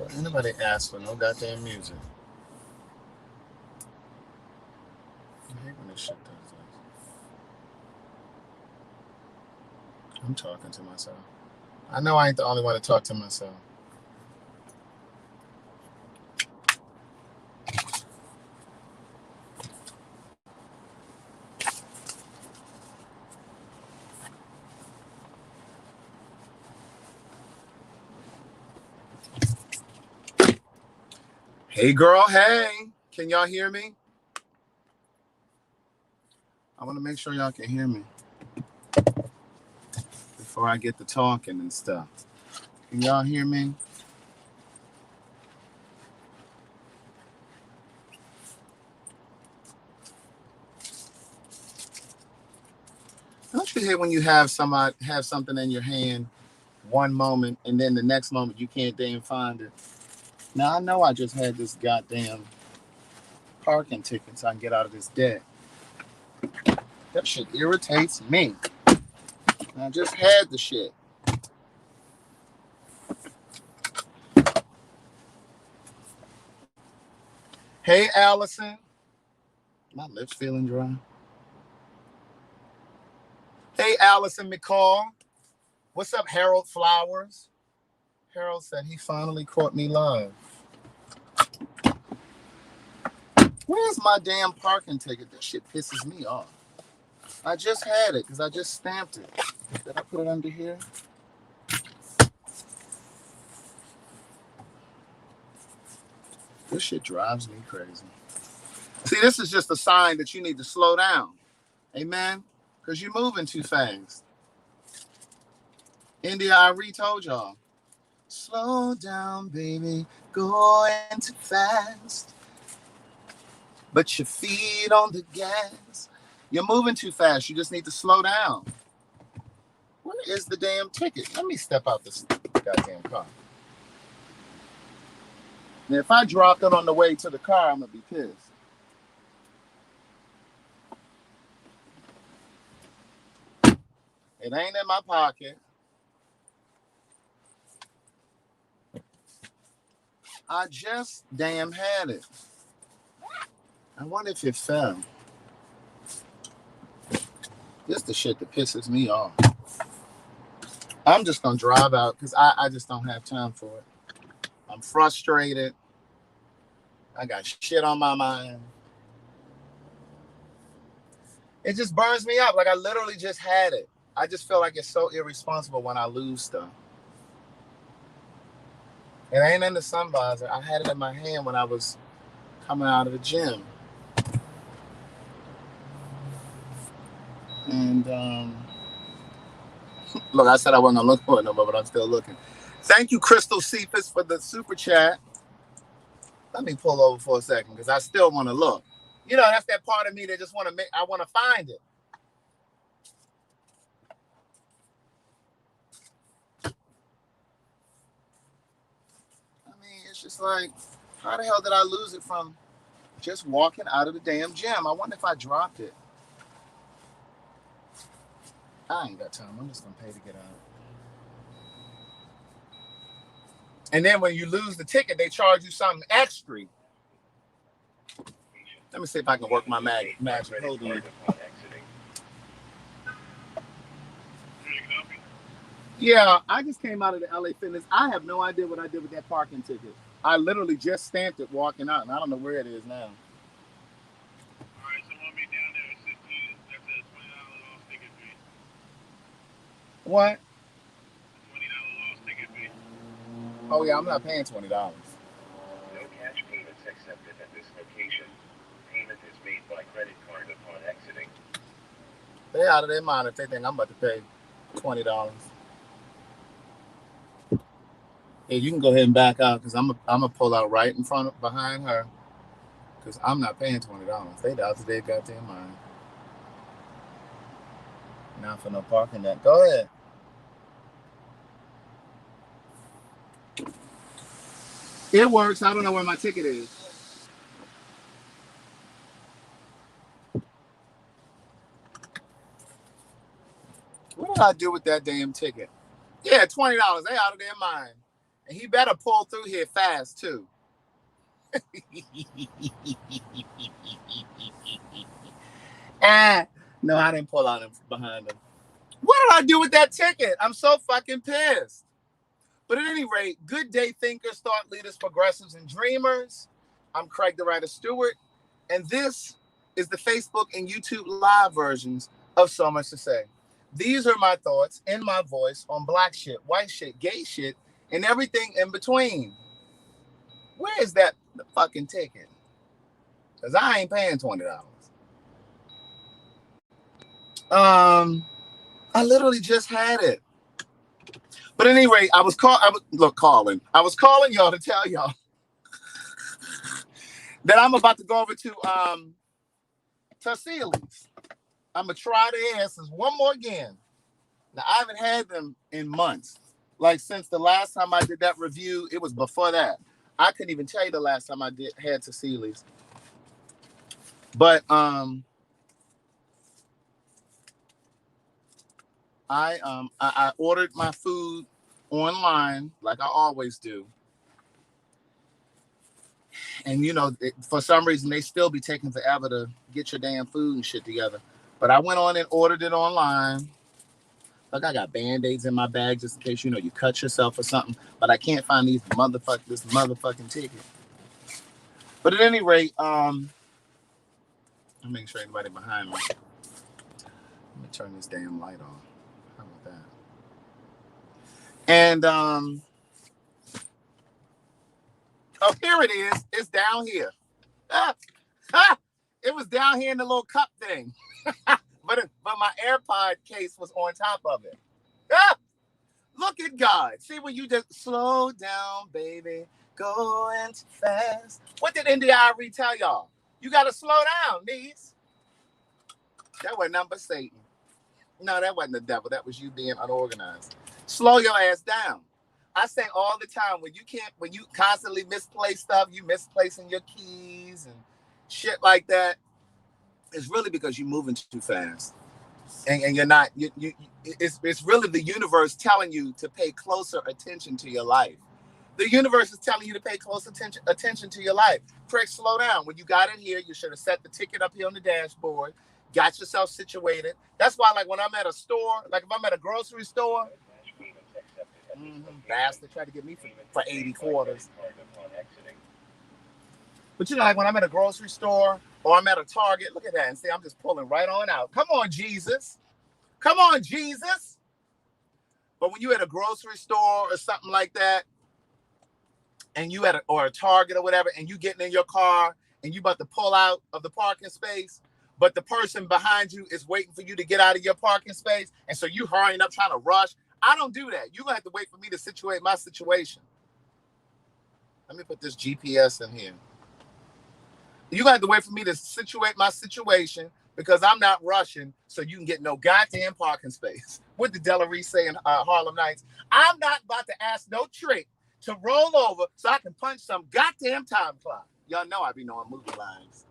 But anybody ask for no goddamn music. I hate when this shit does this. I'm talking to myself. I know I ain't the only one to talk to myself. Hey girl, hey. Can y'all hear me? I want to make sure y'all can hear me before I get to talking and stuff. Can y'all hear me? Don't you hate when you have something in your hand one moment and then the next moment you can't damn find it? Now I know I just had this goddamn parking ticket so I can get out of this debt. That shit irritates me. I just had the shit. Hey Allison. My lips feeling dry. Hey Allison McCall. What's up, Harold Flowers? Harold said he finally caught me live. Where's my damn parking ticket? This shit pisses me off. I just had it because I just stamped it. Did I put it under here? This shit drives me crazy. See, this is just a sign that you need to slow down. Amen? Because you're moving too fast. India, I retold y'all. Slow down, baby. Going too fast. But your feet on the gas. You're moving too fast. You just need to slow down. Where is the damn ticket? Let me step out this goddamn car. Now, if I dropped it on the way to the car, I'm going to be pissed. It ain't in my pocket. I just damn had it. I wonder if it fell. This the shit that pisses me off. I'm just going to drive out because I just don't have time for it. I'm frustrated. I got shit on my mind. It just burns me up. Like I literally just had it. I just feel like it's so irresponsible when I lose stuff. It ain't in the sun visor. I had it in my hand when I was coming out of the gym. And look, I said I wasn't gonna look for it no more, but I'm still looking. Thank you, Crystal Cephas, for the super chat. Let me pull over for a second because I still want to look. You know, that's that part of me that just want to make. I want to find it. I mean, it's just like, how the hell did I lose it from just walking out of the damn gym? I wonder if I dropped it. I ain't got time. I'm just gonna pay to get out. And then when you lose the ticket, they charge you something extra. Let me see if I can work my magic. Hold on. Yeah, I just came out of the LA Fitness. I have no idea what I did with that parking ticket. I literally just stamped it walking out, and I don't know where it is now. All right, someone be down there at 16. That's a $20 lost ticket fee. What? $20 lost ticket fee. Oh yeah, I'm not paying $20. No cash payments accepted at this location. Payment is made by credit card upon exiting. They out of their mind if they think I'm about to pay $20. Yeah, you can go ahead and back out because I'm gonna pull out right in front of behind her because I'm not paying $20. They out of their goddamn mind. Not for no parking that. Go ahead. It works. I don't know where my ticket is. What did I do with that damn ticket? Yeah, $20. They out of their mind. And he better pull through here fast, too. No, I didn't pull out him behind him. What did I do with that ticket? I'm so fucking pissed. But at any rate, good day thinkers, thought leaders, progressives, and dreamers. I'm Craig the Writer Stewart, and this is the Facebook and YouTube live versions of So Much to Say. These are my thoughts in my voice on black shit, white shit, gay shit, and everything in between. Where is that fucking ticket? Because I ain't paying $20. I literally just had it. But at any rate, I was calling. I was calling y'all to tell y'all that I'm about to go over to Sealy's. I'm gonna try their asses one more again. Now I haven't had them in months. Like since the last time I did that review, it was before that. I couldn't even tell you the last time I had Sealy's. But I ordered my food online like I always do. And you know, for some reason they still be taking forever to get your damn food and shit together. But I went on and ordered it online. Look, I got Band-Aids in my bag just in case, you know, you cut yourself or something. But I can't find this motherfucking ticket. But at any rate, I'll make sure anybody behind me. Let me turn this damn light on. How about that? And oh, here it is. It's down here. It was down here in the little cup thing. but my AirPod case was on top of it. Look at God. See when you just slow down, baby. Going too fast. What did NDIRE tell y'all? You got to slow down, niece. That wasn't nothing but Satan. No, that wasn't the devil. That was you being unorganized. Slow your ass down. I say all the time, when you constantly misplace stuff, you misplacing your keys and shit like that, it's really because you're moving too fast. And you're not, it's really the universe telling you to pay closer attention to your life. The universe is telling you to pay close attention to your life. Craig, slow down. When you got in here, you should have set the ticket up here on the dashboard, got yourself situated. That's why, like, when I'm at a store, like if I'm at a grocery store, bastard tried to get me for 80 quarters. But you know, like when I'm at a grocery store or I'm at a Target, look at that. And see, I'm just pulling right on out. Come on, Jesus. Come on, Jesus. But when you at a grocery store or something like that, and you or a Target or whatever, and you getting in your car and you about to pull out of the parking space, but the person behind you is waiting for you to get out of your parking space, and so you hurrying up trying to rush. I don't do that. You're gonna have to wait for me to situate my situation. Let me put this GPS in here. You're gonna have to wait for me to situate my situation because I'm not rushing, so you can get no goddamn parking space. What did Delarice say in Harlem Nights? I'm not about to ask no trick to roll over so I can punch some goddamn time clock. Y'all know I be knowing movie lines.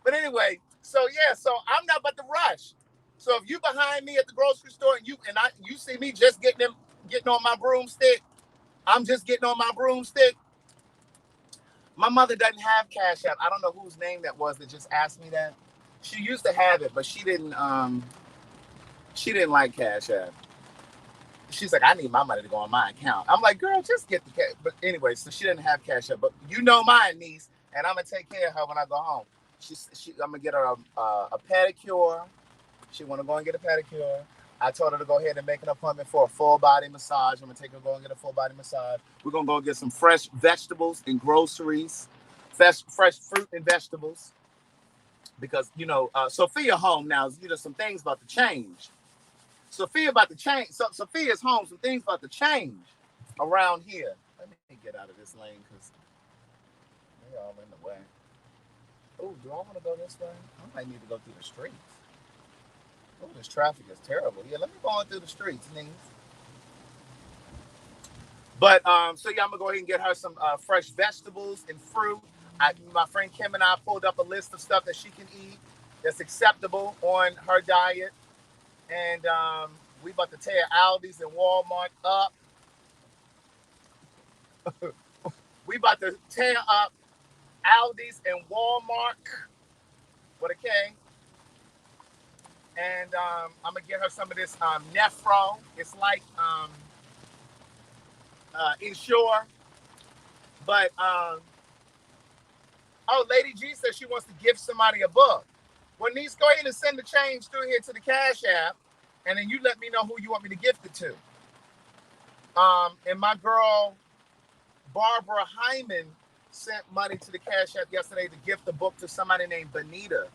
But anyway, so I'm not about to rush. So if you behind me at the grocery store and you see me just getting on my broomstick, I'm just getting on my broomstick. My mother doesn't have Cash App. I don't know whose name that was that just asked me that. She used to have it, but she didn't like Cash App. She's like, I need my money to go on my account. I'm like, girl, just get the cash. But anyway, so she didn't have Cash App. But you know my niece, and I'm going to take care of her when I go home. I'm going to get her a pedicure. She want to go and get a pedicure. I told her to go ahead and make an appointment for a full body massage. I'm going to take her to go and get a full body massage. We're going to go get some fresh vegetables and groceries, fresh fruit and vegetables. Because, you know, Sophia home now, you know, some things about to change. Sophia about to change. So Sophia's home. Some things about to change around here. Let me get out of this lane because they're all in the way. Oh, do I want to go this way? I might need to go through the streets. Oh, this traffic is terrible. Yeah, let me go on through the streets, Nene. But so yeah, I'm gonna go ahead and get her some fresh vegetables and fruit. My friend Kim and I pulled up a list of stuff that she can eat that's acceptable on her diet. And we about to tear Aldi's and Walmart up. We about to tear up Aldi's and Walmart with a K. And I'm gonna get her some of this Nephro. It's like Ensure, but oh, Lady G says she wants to gift somebody a book. Well, niece, go ahead and send the change through here to the Cash App, and then you let me know who you want me to gift it to. And my girl Barbara Hyman sent money to the Cash App yesterday to gift a book to somebody named Benita.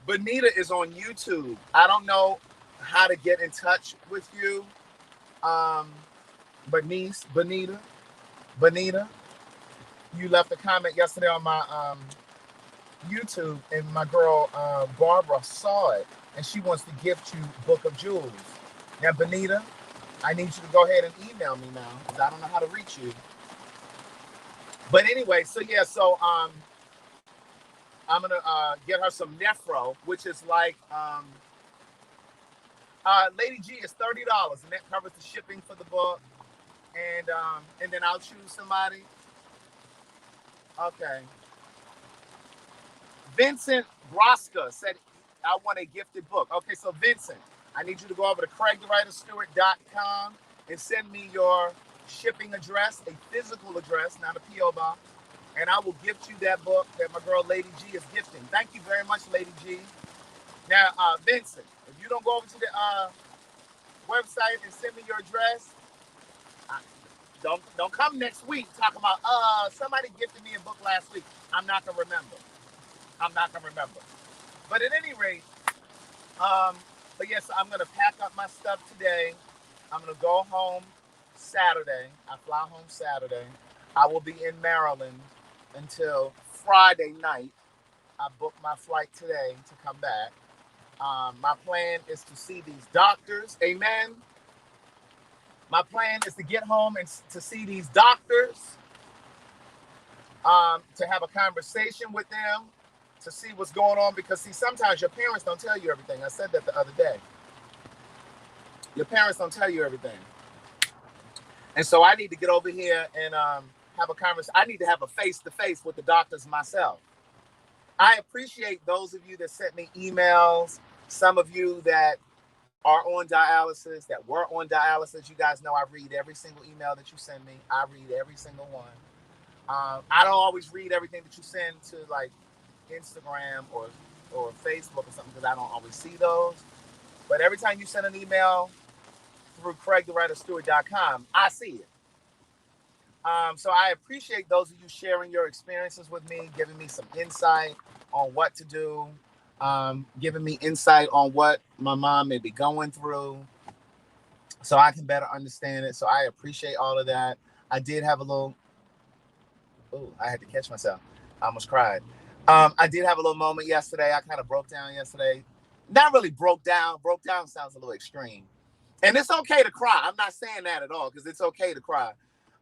Benita is on YouTube. I don't know how to get in touch with you, but niece, Benita, you left a comment yesterday on my YouTube, and my girl Barbara saw it, and she wants to gift you Book of Jewels. Now, Benita, I need you to go ahead and email me now because I don't know how to reach you. But anyway, so yeah, so I'm gonna get her some Nephro, which is like Lady G is $30, and that covers the shipping for the book. And then I'll choose somebody. Okay. Vincent Rosca said, I want a gifted book. Okay, so Vincent, I need you to go over to CraigTheWriterStewart.com and send me your shipping address, a physical address, not a P.O. box, and I will gift you that book that my girl Lady G is gifting. Thank you very much, Lady G. Now, Vincent, if you don't go over to the website and send me your address, don't come next week talking about somebody gifted me a book last week. I'm not gonna remember. But at any rate, but yes, I'm gonna pack up my stuff today. I'm gonna go home Saturday. I fly home Saturday. I will be in Maryland until Friday night. I booked my flight today to come back. My plan is to see these doctors. Amen. My plan is to get home and to see these doctors, to have a conversation with them, to see what's going on. Because, see, sometimes your parents don't tell you everything. I said that the other day. Your parents don't tell you everything. And so I need to get over here and have a conversation. I need to have a face-to-face with the doctors myself. I appreciate those of you that sent me emails, some of you that are on dialysis, that were on dialysis. You guys know I read every single email that you send me. I read every single one. I don't always read everything that you send to like Instagram or Facebook or something because I don't always see those. But every time you send an email through CraigTheWriterStewart.com, I see it. So I appreciate those of you sharing your experiences with me, giving me some insight on what to do, giving me insight on what my mom may be going through so I can better understand it. So I appreciate all of that. I did have a little, I had to catch myself. I almost cried. I did have a little moment yesterday. I kind of broke down yesterday. Not really broke down. Broke down sounds a little extreme. And it's okay to cry. I'm not saying that at all because it's okay to cry.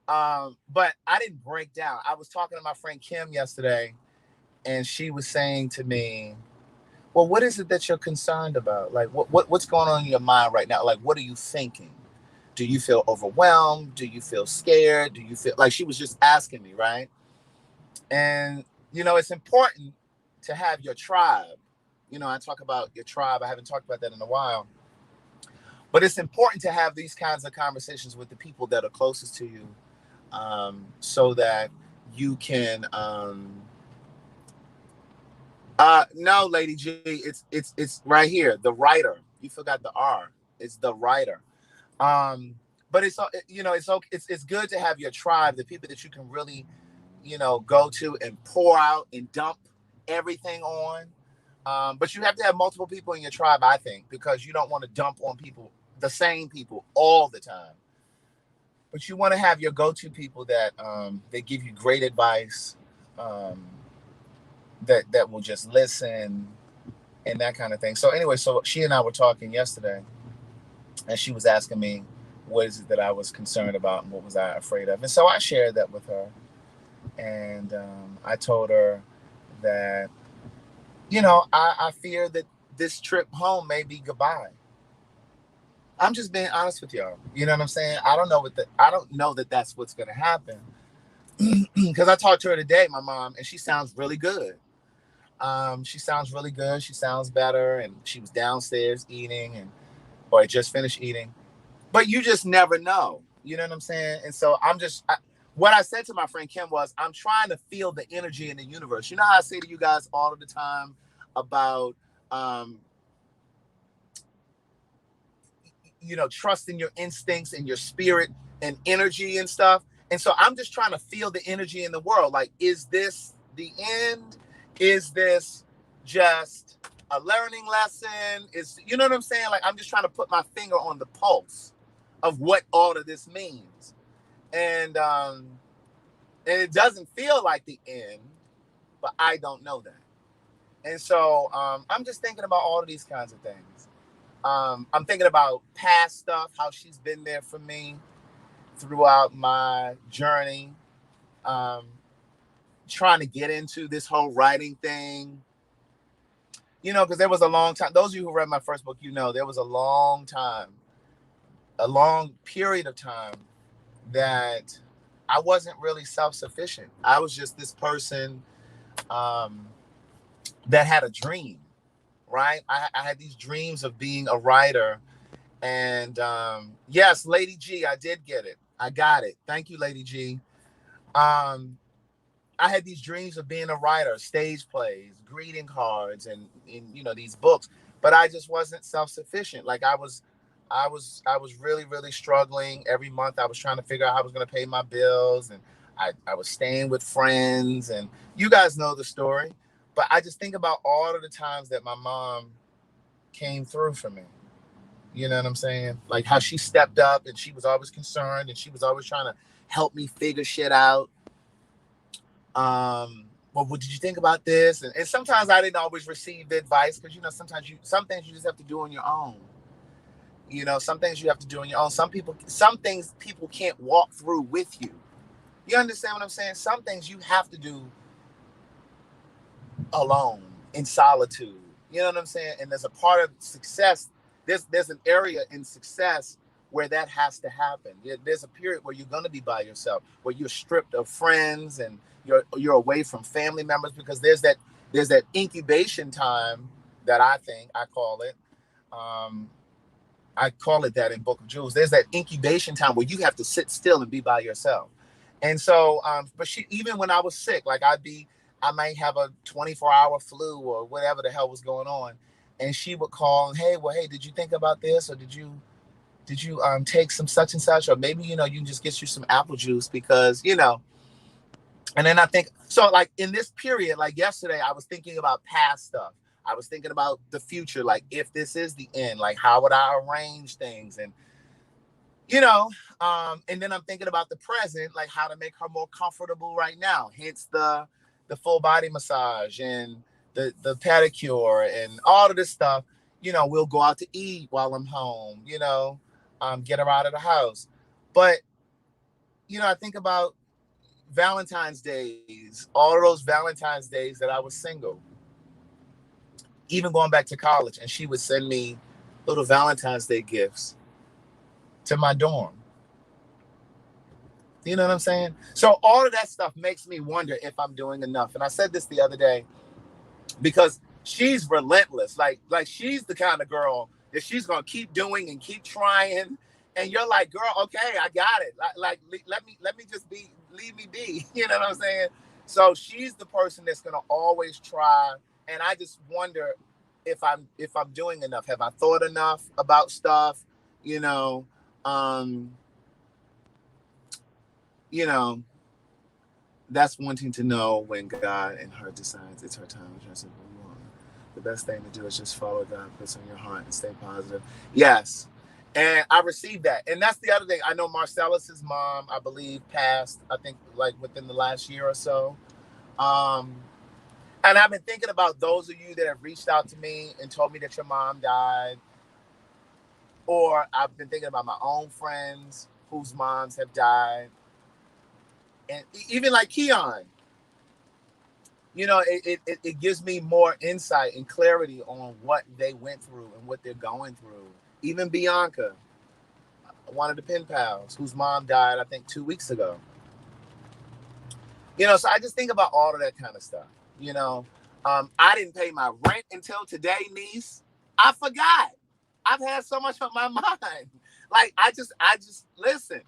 But I didn't break down. I was talking to my friend Kim yesterday, and she was saying to me, well, what is it that you're concerned about? Like, what's going on in your mind right now? Like, what are you thinking? Do you feel overwhelmed? Do you feel scared? Do you feel like she was just asking me, right? And, it's important to have your tribe. I talk about your tribe. I haven't talked about that in a while. But it's important to have these kinds of conversations with the people that are closest to you, so that you can no, Lady G, it's right here, the writer. You forgot the R. It's the writer. But it's good to have your tribe, the people that you can really go to and pour out and dump everything on. But you have to have multiple people in your tribe, I think, because you don't want to dump on people, the same people all the time. But you want to have your go-to people that they give you great advice, that will just listen and that kind of thing. So anyway, so she and I were talking yesterday, and she was asking me what is it that I was concerned about and what was I afraid of. And so I shared that with her. And I told her that, I fear that this trip home may be goodbye. I'm just being honest with y'all. You know what I'm saying? I don't know that that's what's gonna happen. Because I talked to her today, my mom, and she sounds really good. She sounds really good. She sounds better, and she was downstairs eating, and or I just finished eating. But you just never know. You know what I'm saying? And so what I said to my friend Kim was, I'm trying to feel the energy in the universe. You know how I say to you guys all of the time about, um, trusting your instincts and your spirit and energy and stuff. And so I'm just trying to feel the energy in the world. Like, is this the end? Is this just a learning lesson? You know what I'm saying? Like, I'm just trying to put my finger on the pulse of what all of this means. And it doesn't feel like the end, but I don't know that. And so I'm just thinking about all of these kinds of things. I'm thinking about past stuff, how she's been there for me throughout my journey. Um, Trying to get into this whole writing thing, because there was a long time. Those of you who read my first book, there was a long time, a long period of time that I wasn't really self-sufficient. I was just this person um, that had a dream, right? I had these dreams of being a writer. And yes, Lady G, I did get it. I got it. Thank you, Lady G. Um, I had these dreams of being a writer, stage plays, greeting cards, and these books. But I just wasn't self-sufficient. Like I was really, really struggling. Every month I was trying to figure out how I was going to pay my bills, and I was staying with friends, and you guys know the story. But I just think about all of the times that my mom came through for me. You know what I'm saying? Like how she stepped up and she was always concerned and she was always trying to help me figure shit out. Well, what did you think about this? And sometimes I didn't always receive the advice because sometimes some things you just have to do on your own. Some things you have to do on your own. Some things people can't walk through with you. You understand what I'm saying? Some things you have to do alone in solitude. You know what I'm saying? And there's a part of success. There's an area in success where that has to happen. There's a period where you're going to be by yourself, where you're stripped of friends and you're away from family members because there's that incubation time that I call it. Um, I call it that in Book of Jewels. There's that incubation time where you have to sit still and be by yourself. And so, but even when I was sick, like I might have a 24-hour flu or whatever the hell was going on, and she would call and, hey, did you think about this, or did you take some such and such, or maybe you can just get you some apple juice because. And then I think so. Like in this period, like yesterday, I was thinking about past stuff. I was thinking about the future, like if this is the end, like how would I arrange things, you know, and then I'm thinking about the present, like how to make her more comfortable right now. Hence the full body massage and the pedicure and all of this stuff. We'll go out to eat while I'm home. Get her out of the house. But I think about Valentine's days, all of those Valentine's days that I was single, even going back to college, and she would send me little Valentine's Day gifts to my dorm. You know what I'm saying? So all of that stuff makes me wonder if I'm doing enough. And I said this the other day because she's relentless. Like she's the kind of girl that she's gonna keep doing and keep trying. And you're like, girl, okay, I got it. Like let me just leave me be. You know what I'm saying? So she's the person that's gonna always try. And I just wonder if I'm doing enough. Have I thought enough about stuff? You know, um, you know, that's wanting to know when God and her decides it's her time. The best thing to do is just follow God, puts on your heart, and stay positive. Yes. And I received that. And that's the other thing. I know Marcellus's mom, I believe, passed, I think, like within the last year or so. Um, and I've been thinking about those of you that have reached out to me and told me that your mom died. Or I've been thinking about my own friends whose moms have died. And even like Keon, it gives me more insight and clarity on what they went through and what they're going through. Even Bianca. one of the pen pals whose mom died, I think 2 weeks ago. You know, so I just think about all of that kind of stuff. You know, I didn't pay my rent until today, niece. I forgot. I've had so much on my mind. Like I just listen,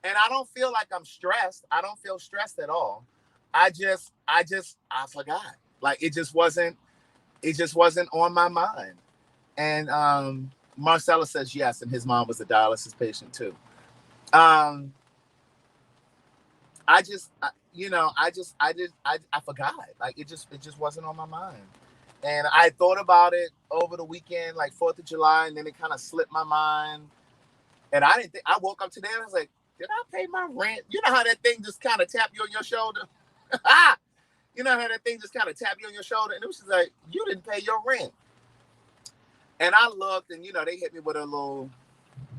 and I don't feel like I'm stressed. I don't feel stressed at all. I forgot. Like it just wasn't on my mind. And Marcella says yes, and his mom was a dialysis patient too. Um, I just, you know, I forgot. Like it just wasn't on my mind. And I thought about it over the weekend, like 4th of July, and then it kind of slipped my mind. And I didn't think, I woke up today and I was like, did I pay my rent? You know how that thing just kind of tap you on your shoulder? You know how that thing just kind of tap you on your shoulder? And it was just like, you didn't pay your rent. And I looked and, you know, they hit me with a little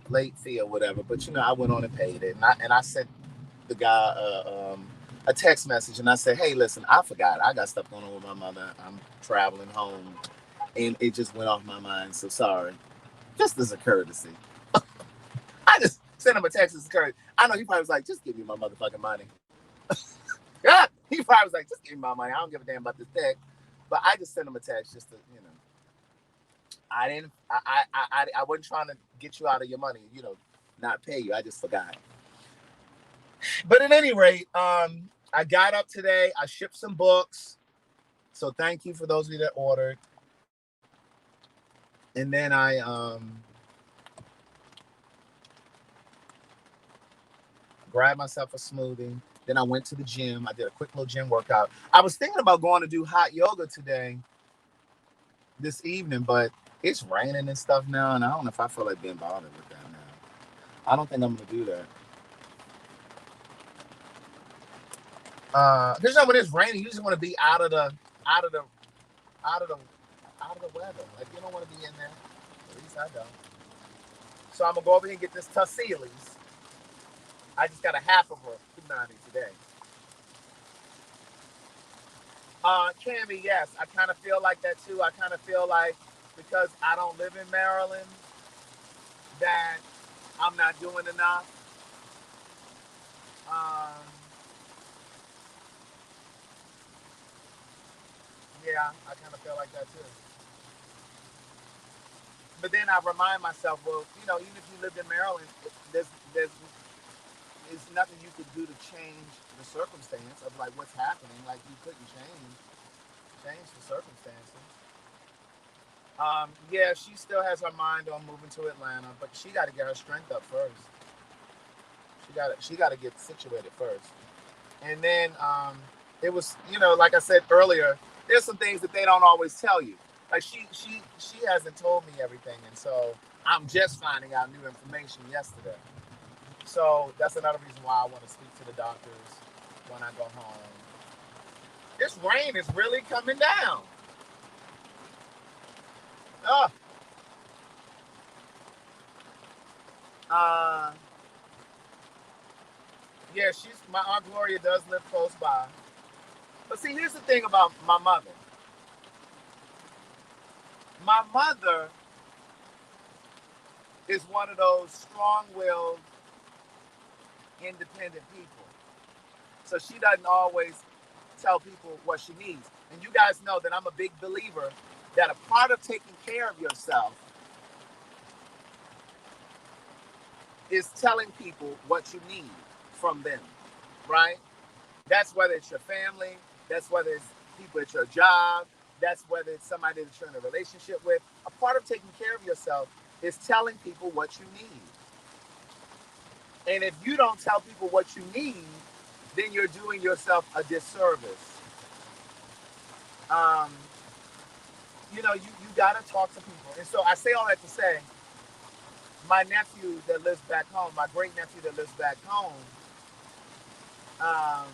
late fee or whatever. But, you know, I went on and paid it. And I sent the guy a text message and I said, hey, listen, I forgot. I got stuff going on with my mother. I'm traveling home and it just went off my mind. So sorry. Just as a courtesy. I just sent him a text as a courtesy. I know he probably was like, just give me my motherfucking money. Yeah, he probably was like, just give me my money. I don't give a damn about this text. But I just sent him a text just to, you know, I didn't, I wasn't trying to get you out of your money, you know, not pay you. I just forgot. But at any rate, I got up today. I shipped some books. So thank you for those of you that ordered. And then I grabbed myself a smoothie. Then I went to the gym. I did a quick little gym workout. I was thinking about going to do hot yoga today, this evening, but it's raining and stuff now, and I don't know if I feel like being bothered with that now. I don't think I'm gonna do that. Because you know, when it's raining, you just want to be out of the out of the out of the weather. Like you don't want to be in there. At least I don't. So I'm gonna go over here and get this Tussili's. I just got a half of her, $2.90 today. Cammy, yes, I kind of feel like that too. I kind of feel like because I don't live in Maryland that I'm not doing enough. Um, yeah, I kind of feel like that too. But then I remind myself, well, you know, even if you lived in Maryland, there's nothing you could do to change the circumstance of like what's happening. Like you couldn't change the circumstances. Yeah, she still has her mind on moving to Atlanta, but she got to get her strength up first. She got to get situated first. And then it was, you know, like I said earlier, there's some things that they don't always tell you. Like she hasn't told me everything, and so I'm just finding out new information yesterday. So that's another reason why I want to speak to the doctors when I go home. This rain is really coming down. Oh, uh, yeah, she's my Aunt Gloria does live close by. But see, here's the thing about my mother. My mother is one of those strong-willed, independent people. So she doesn't always tell people what she needs. And you guys know that I'm a big believer that a part of taking care of yourself is telling people what you need from them, right? That's whether it's your family, that's whether it's people at your job, that's whether it's somebody that you're in a relationship with. A part of taking care of yourself is telling people what you need. And if you don't tell people what you need, then you're doing yourself a disservice. Um, you know, you got to talk to people. And so I say all that to say, my nephew that lives back home, my great nephew that lives back home, um,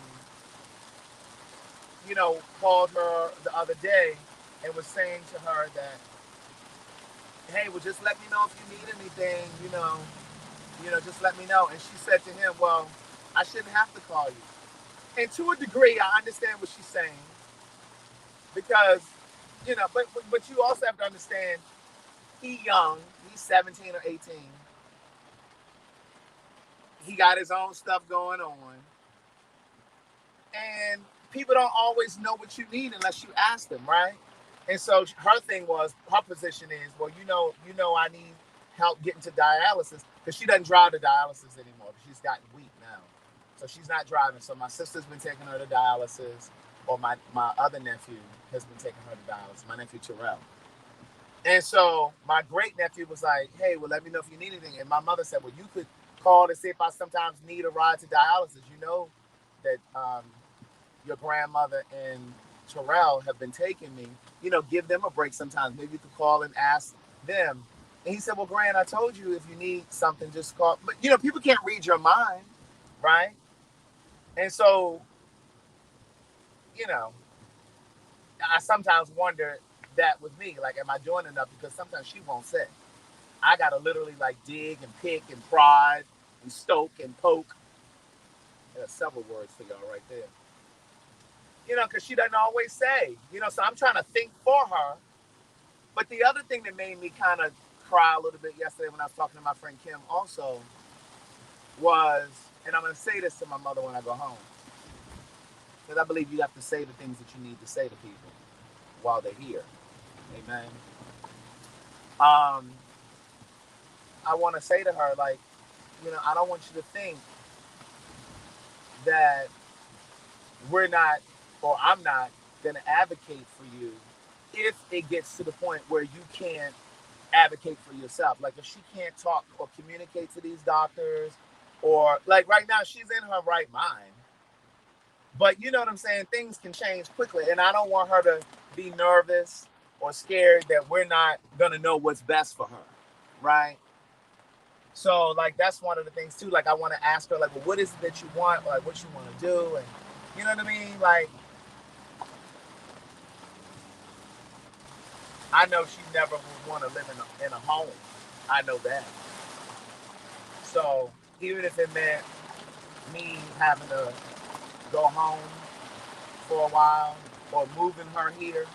you know, called her the other day and was saying to her that, hey, well, just let me know if you need anything, just let me know. And she said to him, well, I shouldn't have to call you. And to a degree, I understand what she's saying because, but you also have to understand he's young, he's 17 or 18. he got his own stuff going on, and people don't always know what you need unless you ask them, right? And so her thing was, her position is, well, I need help getting to dialysis because she doesn't drive to dialysis anymore. She's gotten weak now, so she's not driving. So my sister's been taking her to dialysis, or my other nephew has been taking her to dialysis. My nephew Terrell. And so my great nephew was like, hey, well, let me know if you need anything. And my mother said, well, you could call to see if I sometimes need a ride to dialysis. You know that your grandmother and Terrell have been taking me. Give them a break sometimes. Maybe you could call and ask them. And he said, well, Grand, I told you if you need something, just call. But, people can't read your mind, right? And so, you know, I sometimes wonder that with me, like, am I doing enough? Because sometimes she won't say. I got to literally, like, dig and pick and prod and stoke and poke. There's several words for y'all right there. Because she doesn't always say, so I'm trying to think for her. But the other thing that made me kind of cry a little bit yesterday when I was talking to my friend Kim also was, and I'm going to say this to my mother when I go home, because I believe you have to say the things that you need to say to people while they're here. Amen. I want to say to her, like, I don't want you to think that we're not, or I'm not, going to advocate for you if it gets to the point where you can't advocate for yourself. Like, if she can't talk or communicate to these doctors, or like right now she's in her right mind, but you know what I'm saying, things can change quickly, and I don't want her to be nervous or scared that we're not gonna know what's best for her, right? So like that's one of the things too. Like I want to ask her, like, well, what is it that you want, like what you want to do, and you know what I mean. Like I know she never would want to live in a home. I know that. So even if it meant me having to go home for a while or moving her here,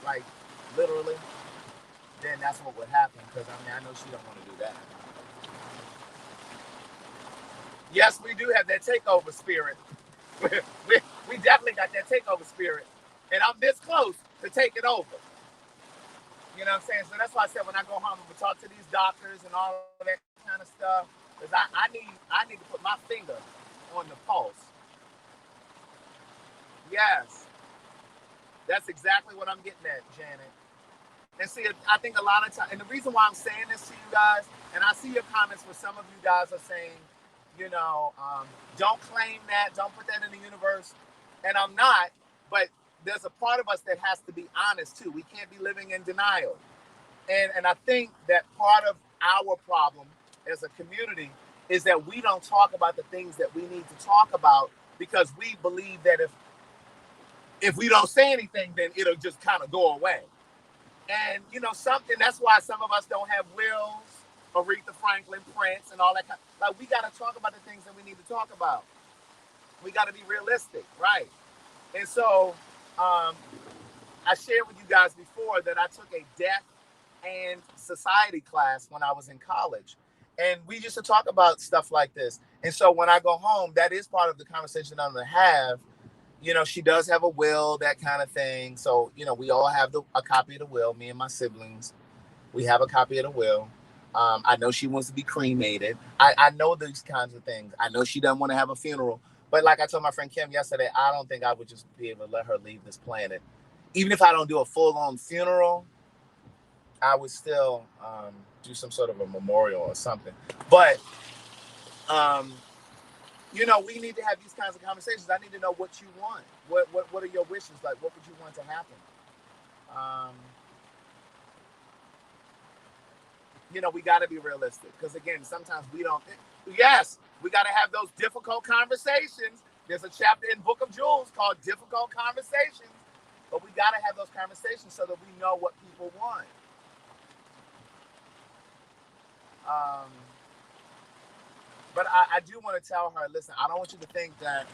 like literally, then that's what would happen. Because I mean, I know she don't want to do that. Yes, we do have that takeover spirit. we definitely got that takeover spirit, and I'm this close to taking over. You know what I'm saying? So that's why I said when I go home, I'm gonna talk to these doctors and all of that kind of stuff, because I need to put my finger on the pulse. Yes, that's exactly what I'm getting at, Janet. And see, I think a lot of times, and the reason why I'm saying this to you guys, and I see your comments where some of you guys are saying, don't claim that, don't put that in the universe, and I'm not, but there's a part of us that has to be honest too. We can't be living in denial. And I think that part of our problem as a community is that we don't talk about the things that we need to talk about because we believe that if we don't say anything, then it'll just kind of go away. And something that's why some of us don't have wills, Aretha Franklin, Prince, and all that kind. Like we got to talk about the things that we need to talk about. We got to be realistic, right? And so I shared with you guys before that I took a death and society class when I was in college, and we used to talk about stuff like this. And so when I go home, that is part of the conversation I'm gonna have. She does have a will, that kind of thing. So, we all have a copy of the will, me and my siblings. We have a copy of the will. I know she wants to be cremated. I know these kinds of things. I know she doesn't want to have a funeral. But like I told my friend Kim yesterday, I don't think I would just be able to let her leave this planet. Even if I don't do a full-on funeral, I would still do some sort of a memorial or something. But we need to have these kinds of conversations. I need to know what you want. What are your wishes? Like, what would you want to happen? We got to be realistic because, again, sometimes we don't. Yes, we got to have those difficult conversations. There's a chapter in Book of Jewels called Difficult Conversations. But we got to have those conversations so that we know what people want. But I do want to tell her, listen, I don't want you to think that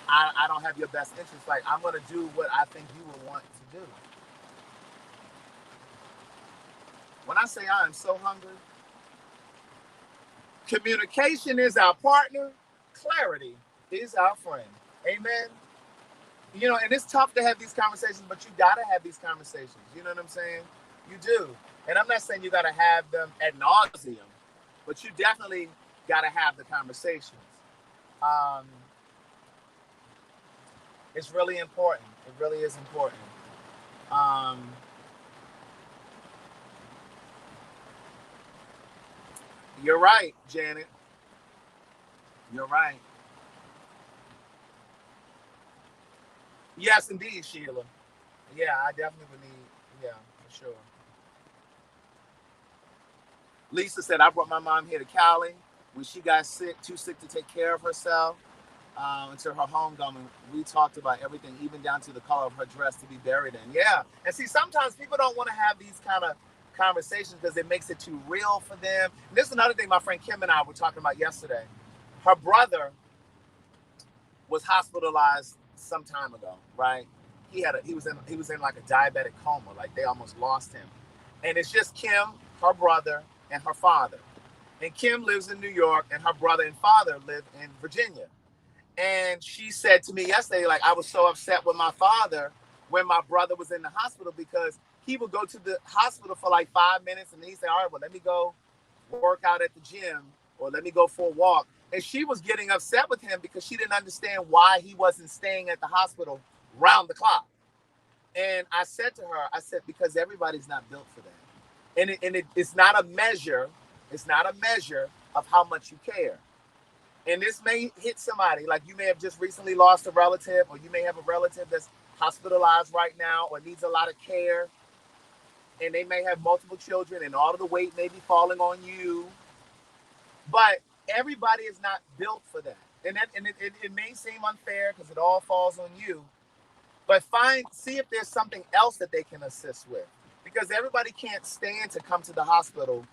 I don't have your best interest. Like, I'm going to do what I think you would want to do. When I say I am so hungry, Communication is our partner. Clarity is our friend. Amen. You know, and it's tough to have these conversations, but you got to have these conversations. You know what I'm saying? You do. And I'm not saying you got to have them ad nauseum, but you definitely got to have the conversations. Um, it's really important. It really is important. Um, you're right, Janet. You're right. Yes, indeed, Sheila. Yeah, I definitely would need. Yeah, for sure. Lisa said I brought my mom here to Cali when she got sick, too sick to take care of herself. Until her homecoming, we talked about everything, even down to the color of her dress to be buried in. Yeah, and see, sometimes people don't want to have these kind of conversations because it makes it too real for them. And this is another thing my friend Kim and I were talking about yesterday. Her brother was hospitalized some time ago, right? He was in like a diabetic coma, like they almost lost him. And it's just Kim, her brother, and her father. And Kim lives in New York, and her brother and father live in Virginia. And she said to me yesterday, like, I was so upset with my father when my brother was in the hospital because he would go to the hospital for like 5 minutes and then he said, all right, well, let me go work out at the gym or let me go for a walk. And she was getting upset with him because she didn't understand why he wasn't staying at the hospital round the clock. And I said to her, I said, because everybody's not built for that. It's not a measure. It's not a measure of how much you care. And this may hit somebody, like you may have just recently lost a relative, or you may have a relative that's hospitalized right now or needs a lot of care, and they may have multiple children and all of the weight may be falling on you. But everybody is not built for that. And it may seem unfair because it all falls on you. But see if there's something else that they can assist with. Because everybody can't stand to come to the hospital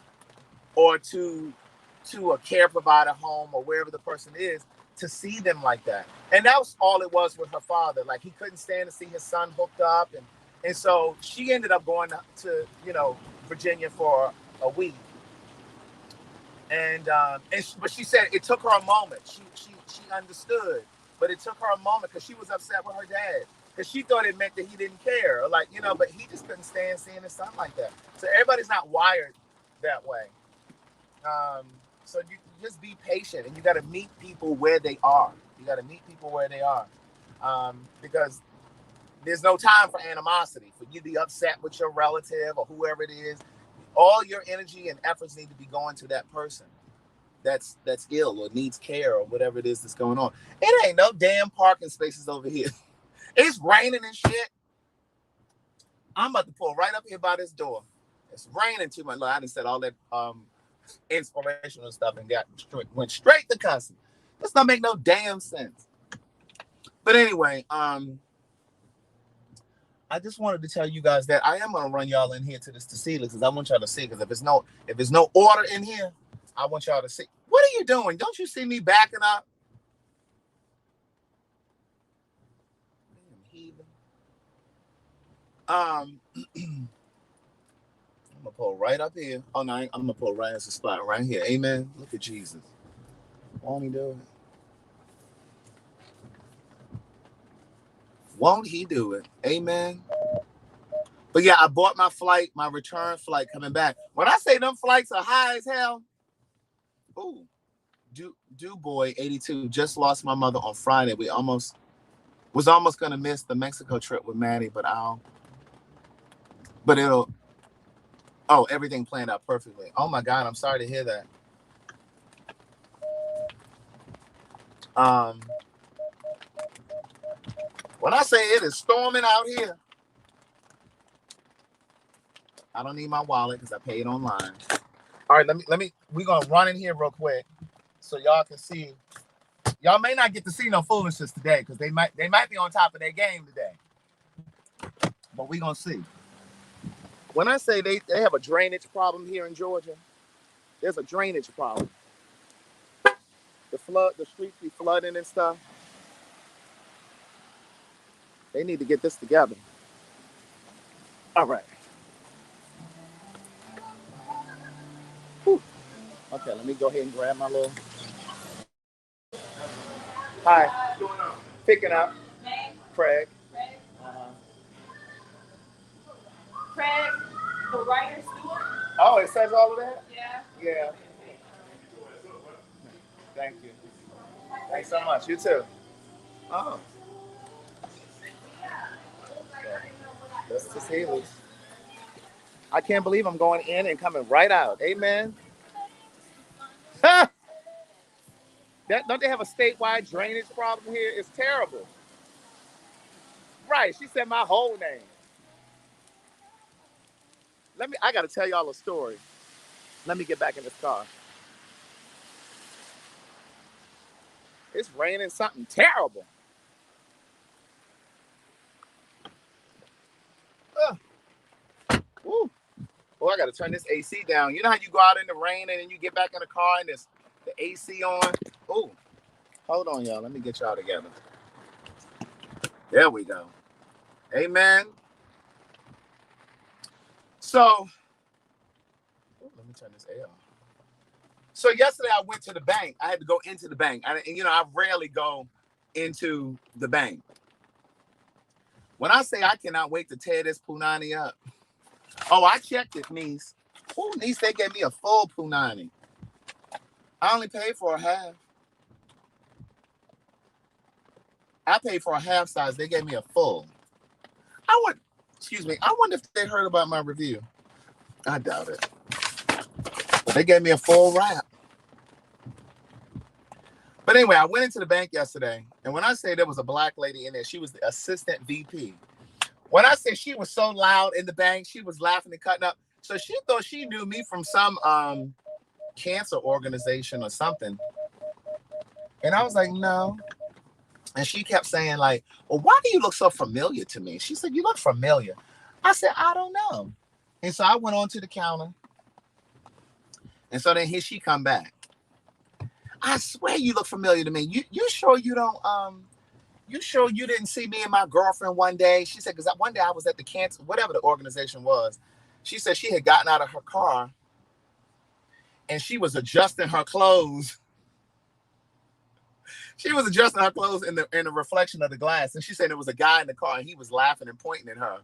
or to a care provider home or wherever the person is to see them like that. And that was all it was with her father. Like he couldn't stand to see his son hooked up. And so she ended up going to Virginia for a week. But she said it took her a moment. She understood, but it took her a moment because she was upset with her dad because she thought it meant that he didn't care, or like but he just couldn't stand seeing his son like that. So everybody's not wired that way. So you just be patient, and you got to meet people where they are. You got to meet people where they are, because there's no time for animosity, for you to be upset with your relative or whoever it is. All your energy and efforts need to be going to that person that's ill or needs care or whatever it is that's going on. It ain't no damn parking spaces over here. It's raining and shit. I'm about to pull right up here by this door. It's raining too much. Look, I done said all that inspirational stuff and went straight to cussing. This don't make no damn sense. But anyway, I just wanted to tell you guys that I am gonna run y'all in here to this Tacela because I want y'all to see. Because if there's no order in here, I want y'all to see. What are you doing? Don't you see me backing up? Damn heathen. I'm gonna pull right up here. Oh no, I'm gonna pull right as a spot right here. Amen. Look at Jesus. Won't he do it? Won't he do it? Amen. But yeah, I bought my return flight coming back. When I say them flights are high as hell, ooh, do boy 82 just lost my mother on Friday. We was almost gonna miss the Mexico trip with Maddie, but it'll everything planned out perfectly. Oh my God, I'm sorry to hear that. Um, when I say it is storming out here, I don't need my wallet because I paid online. All right, we're gonna run in here real quick so y'all can see. Y'all may not get to see no foolishness today because they might be on top of their game today. But we're gonna see. When I say they have a drainage problem here in Georgia, there's a drainage problem. The streets be flooding and stuff. They need to get this together. All right. Whew. Okay, let me go ahead and grab my little. Hi. What's going on? Picking up. Craig. Uh-huh. Craig, the writer Stewart. Oh, it says all of that? Yeah. Yeah. Thank you. Thanks so much. You too. Oh. This is Haley's. I can't believe I'm going in and coming right out. Amen. Ha! Don't they have a statewide drainage problem here? It's terrible. Right. She said my whole name. I gotta tell y'all a story. Let me get back in this car. It's raining something terrible. Ugh. Woo. Oh, I gotta turn this AC down. You know how you go out in the rain and then you get back in the car and it's the AC on? Oh, hold on, y'all. Let me get y'all together. There we go. Amen. So, let me turn this air on. So yesterday I went to the bank. I had to go into the bank. I rarely go into the bank. When I say I cannot wait to tear this punani up. Oh, I checked it, niece. Oh, niece, they gave me a full punani. I only paid for a half. I paid for a half size. They gave me a full. Excuse me. I wonder if they heard about my review. I doubt it. But they gave me a full wrap. But anyway, I went into the bank yesterday, and when I say there was a black lady in there, she was the assistant VP. When I say she was so loud in the bank, she was laughing and cutting up. So she thought she knew me from some cancer organization or something. And I was like, no. And she kept saying, like, well, why do you look so familiar to me? She said, you look familiar. I said, I don't know. And so I went on to the counter. And so then here she come back. I swear you look familiar to me. You sure you don't you sure you didn't see me and my girlfriend one day? She said, because one day I was at the cancer, whatever the organization was. She said she had gotten out of her car and she was adjusting her clothes. She was adjusting her clothes in the reflection of the glass. And she said there was a guy in the car and he was laughing and pointing at her.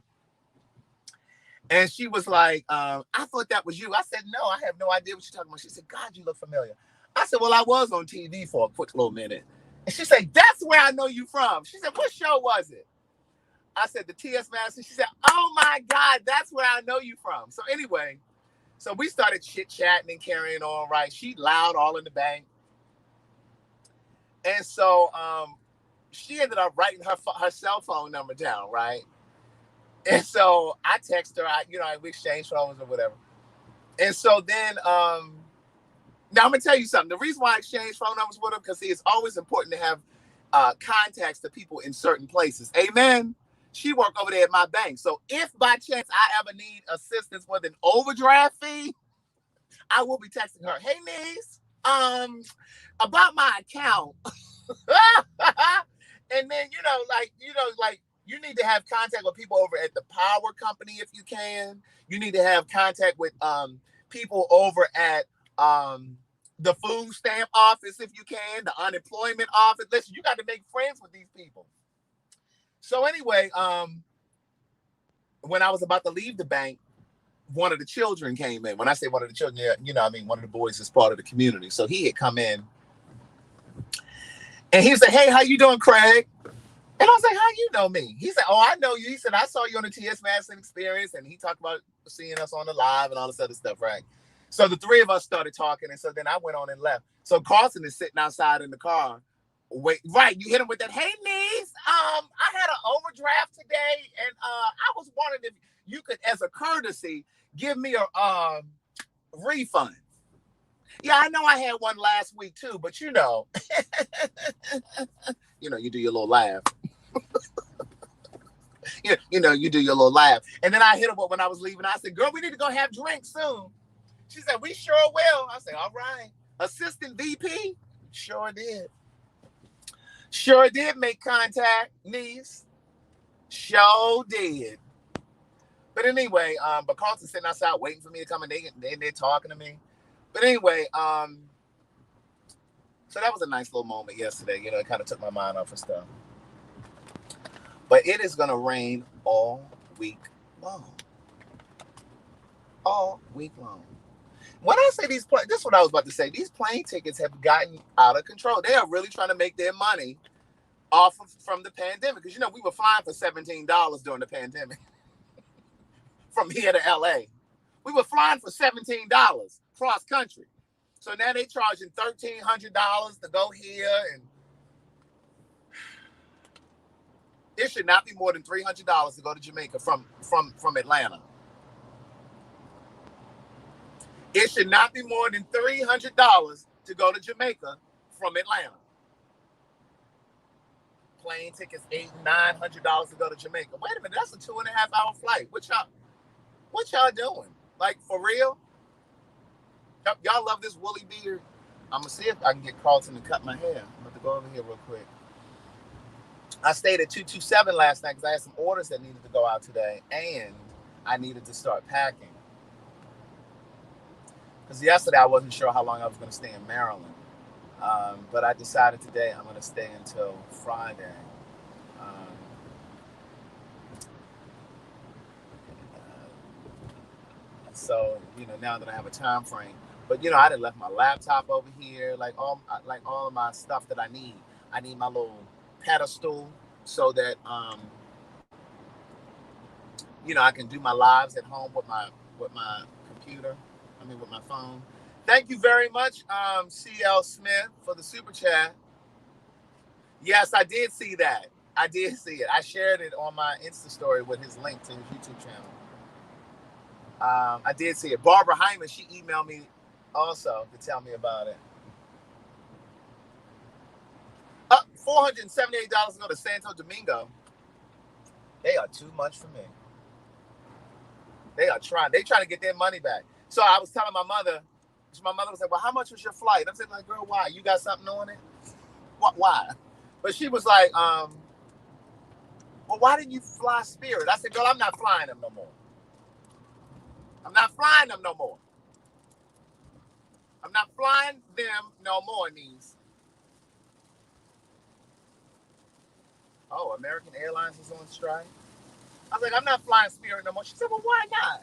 And she was like, I thought that was you. I said, no, I have no idea what you're talking about. She said, God, you look familiar. I said, well, I was on TV for a quick little minute. And she said, that's where I know you from. She said, what show was it? I said, the T.S. Madison. She said, oh my God, that's where I know you from. So anyway, so we started chit-chatting and carrying on, right? She loud all in the bank. And so she ended up writing her cell phone number down, right? And so I text her, we exchange phones or whatever. And so then, now I'm gonna tell you something. The reason why I exchange phone numbers with her, because it's always important to have contacts to people in certain places. Amen. She worked over there at my bank. So if by chance I ever need assistance with an overdraft fee, I will be texting her, hey niece, about my account. And then, you need to have contact with people over at the power company if you can. You need to have contact with people over at the food stamp office if you can, the unemployment office. Listen, you got to make friends with these people. So anyway, when I was about to leave the bank, one of the children came in. When I say one of the children, one of the boys is part of the community. So he had come in and he said, hey, how you doing, Craig? And I was like, how you know me? He said, oh, I know you. He said, I saw you on the T.S. Madison Experience. And he talked about seeing us on the live and all this other stuff, right? So the three of us started talking. And so then I went on and left. So Carlson is sitting outside in the car. Wait, right. You hit him with that, hey, niece, I had an overdraft today. And I was wondering if you could, as a courtesy, give me a refund. Yeah, I know I had one last week, too. But, you do your little laugh. You do your little laugh. And then I hit her when I was leaving. I said, girl, we need to go have drinks soon. She said, we sure will. I said, all right. Assistant VP? Sure did. Sure did make contact, niece. Sure did. But anyway, but Carlton's sitting outside waiting for me to come, and they're talking to me. But anyway, so that was a nice little moment yesterday. You know, it kind of took my mind off of stuff. But it is gonna rain all week long. All week long. When I say this is what I was about to say. These plane tickets have gotten out of control. They are really trying to make their money off of from the pandemic. Because you know we were flying for $17 during the pandemic from here to LA. We were flying for $17 cross country. So now they charging $1,300 to go here, and it should not be more than $300 to go to Jamaica from Atlanta. It should not be more than $300 to go to Jamaica from Atlanta. Plane tickets $800-900 to go to Jamaica. Wait a minute, that's a 2.5-hour flight. What y'all doing? Like, for real? Y'all love this woolly beard? I'm gonna see if I can get Carlton to cut my hair. I'm about to go over here real quick. I stayed at 227 last night because I had some orders that needed to go out today, and I needed to start packing. Because yesterday I wasn't sure how long I was going to stay in Maryland. But I decided today I'm going to stay until Friday. So, you know, now that I have a time frame. But, you know, I done left my laptop over here, like all of my stuff that I need. I need my little pedestal so that, you know, I can do my lives at home with my computer. With my phone. Thank you very much, CL Smith, for the super chat. Yes, I did see that. I did see it. I shared it on my Insta story with his link to his YouTube channel. I did see it. Barbara Hyman, she emailed me also to tell me about it. $478 to go to Santo Domingo. They are too much for me. They trying to get their money back. So I was telling my mother was like, well, how much was your flight? I'm saying, like, girl, why? You got something on it? What? Why? But she was like, well, why didn't you fly Spirit? I said, girl, I'm not flying them no more. I'm not flying them no more. I'm not flying them no more, niece. Oh, American Airlines is on strike? I was like, I'm not flying Spirit no more. She said, well, why not?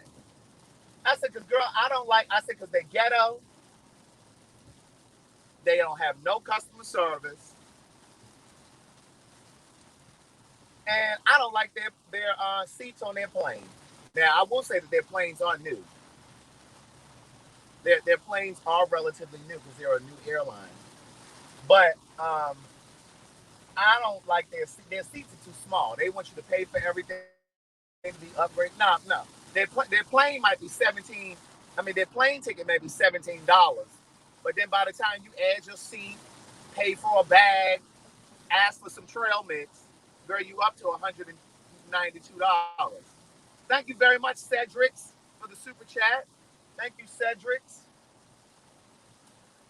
I said, because, girl, I said, because they're ghetto. They don't have no customer service. And I don't like their seats on their plane. Now, I will say that their planes are new. Their planes are relatively new because they're a new airline. But I don't like their seats are too small. They want you to pay for everything to be upgraded. No. Their plane might be $17. I mean, their plane ticket may be $17. But then by the time you add your seat, pay for a bag, ask for some trail mix, girl, you up to $192. Thank you very much, Cedrics, for the super chat. Thank you, Cedrics.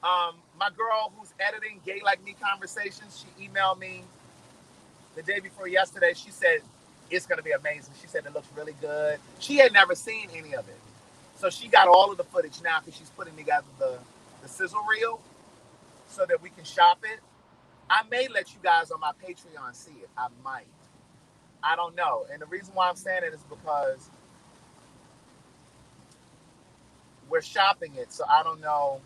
My girl who's editing Gay Like Me Conversations, she emailed me the day before yesterday. She said, it's going to be amazing. She said it looks really good. She had never seen any of it. So she got all of the footage now because she's putting together the sizzle reel so that we can shop it. I may let you guys on my Patreon see it. I might. I don't know. And the reason why I'm saying it is because we're shopping it. So I don't know.